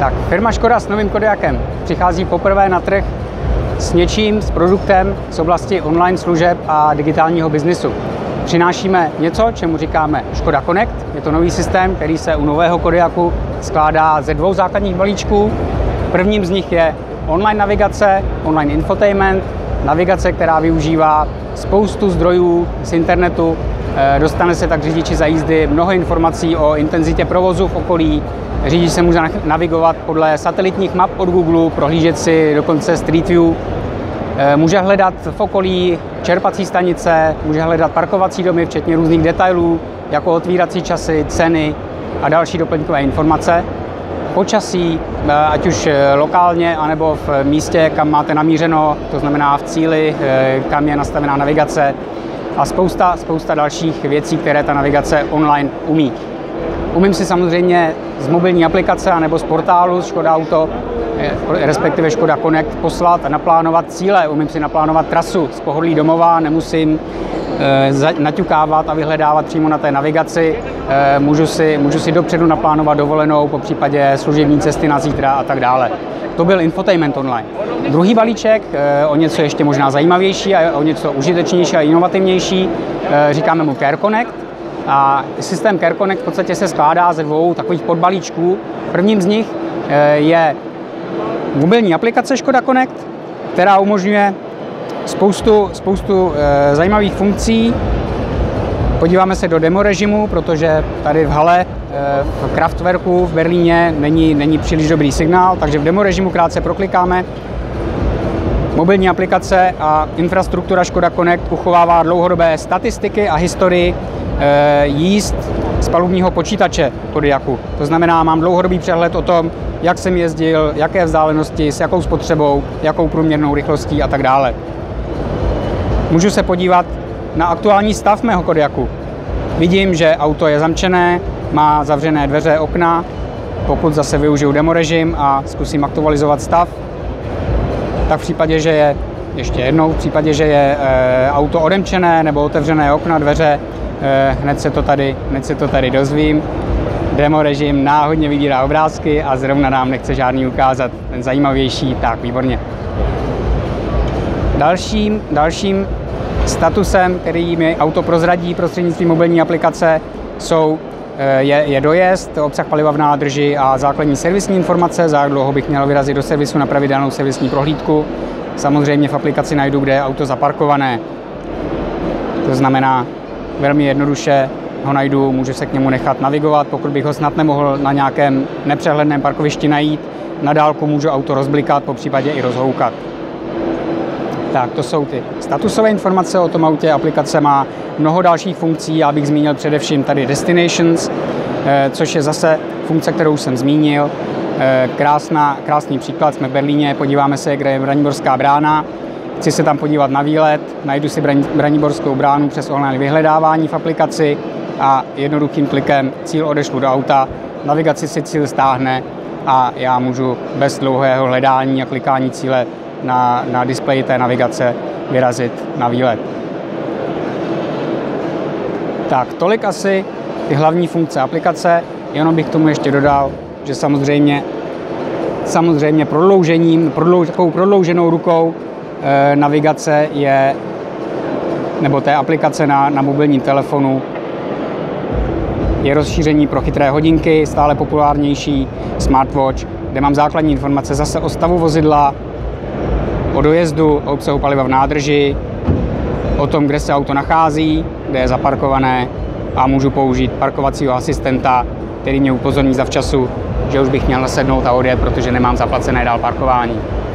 Tak, firma Škoda s novým Kodiaqem přichází poprvé na trh s něčím, s produktem z oblasti online služeb a digitálního biznisu. Přinášíme něco, čemu říkáme Škoda Connect. Je to nový systém, který se u nového Kodiaqu skládá ze dvou základních balíčků. Prvním z nich je online navigace, online infotainment, navigace, která využívá spoustu zdrojů z internetu. Dostane se tak řidiči za jízdy mnoho informací o intenzitě provozu v okolí. Řidič se může navigovat podle satelitních map od Google, prohlížet si dokonce Street View. Může hledat v okolí čerpací stanice, může hledat parkovací domy, včetně různých detailů, jako otvírací časy, ceny a další doplňkové informace. Počasí, ať už lokálně, anebo v místě, kam máte namířeno, to znamená v cíli, kam je nastavená navigace a spousta dalších věcí, které ta navigace online umí. Umím si samozřejmě z mobilní aplikace anebo z portálu z Škoda Auto, respektive Škoda Connect, poslat a naplánovat cíle. Umím si naplánovat trasu z pohodlí domova, nemusím naťukávat a vyhledávat přímo na té navigaci. Můžu si dopředu naplánovat dovolenou, po případě služební cesty na zítra a tak dále. To byl infotainment online. Druhý balíček, o něco ještě možná zajímavější a o něco užitečnější a inovativnější, říkáme mu Care Connect. A systém Care Connect v podstatě se skládá ze dvou takových podbalíčků. Prvním z nich je mobilní aplikace Škoda Connect, která umožňuje spoustu zajímavých funkcí. Podíváme se do demo režimu, protože tady v hale v Kraftwerku v Berlíně není příliš dobrý signál, takže v demo režimu krátce proklikáme. Mobilní aplikace a infrastruktura Škoda Connect uchovává dlouhodobé statistiky a historii jízd z palubního počítače Kodiaqu. To znamená, mám dlouhodobý přehled o tom, jak jsem jezdil, jaké vzdálenosti, s jakou spotřebou, jakou průměrnou rychlostí a tak dále. Můžu se podívat na aktuální stav mého Kodiaqu. Vidím, že auto je zamčené, má zavřené dveře, okna. Pokud zase využiju demo režim a zkusím aktualizovat stav, tak v případě, že je v případě, že je auto odemčené nebo otevřené okna, dveře, hned se to tady dozvím. Demo režim náhodně vybírá obrázky a zrovna nám nechce žádný ukázat. Ten zajímavější, tak výborně. Dalším statusem, který mi auto prozradí prostřednictvím mobilní aplikace, je dojezd, obsah paliva v nádrži a základní servisní informace, za jak dlouho bych měl vyrazit do servisu na pravidelnou servisní prohlídku. Samozřejmě v aplikaci najdu, kde je auto zaparkované. To znamená, velmi jednoduše ho najdu, můžu se k němu nechat navigovat, pokud bych ho snad nemohl na nějakém nepřehledném parkovišti najít. Na dálku můžu auto rozblikat, popřípadě i rozhoukat. Tak, to jsou ty statusové informace o tom autě. Aplikace má mnoho dalších funkcí, já bych zmínil především tady Destinations, což je zase funkce, kterou jsem zmínil. Krásný příklad, jsme v Berlíně, podíváme se, kde je Braniborská brána. Chci se tam podívat na výlet, najdu si Braniborskou bránu přes online vyhledávání v aplikaci a jednoduchým klikem cíl odešlu do auta, navigaci si cíl stáhne a já můžu bez dlouhého hledání a klikání cíle na displeji té navigace vyrazit na výlet. Tak, tolik asi ty hlavní funkce aplikace, jenom bych k tomu ještě dodal, že samozřejmě takovou prodlouženou rukou navigace nebo té aplikace na mobilním telefonu je rozšíření pro chytré hodinky, stále populárnější smartwatch, kde mám základní informace zase o stavu vozidla, o dojezdu, o obsahu paliva v nádrži, o tom, kde se auto nachází, kde je zaparkované a můžu použít parkovacího asistenta, který mě upozorní zavčasu, že už bych měl nasednout a odjet, protože nemám zaplacené dál parkování.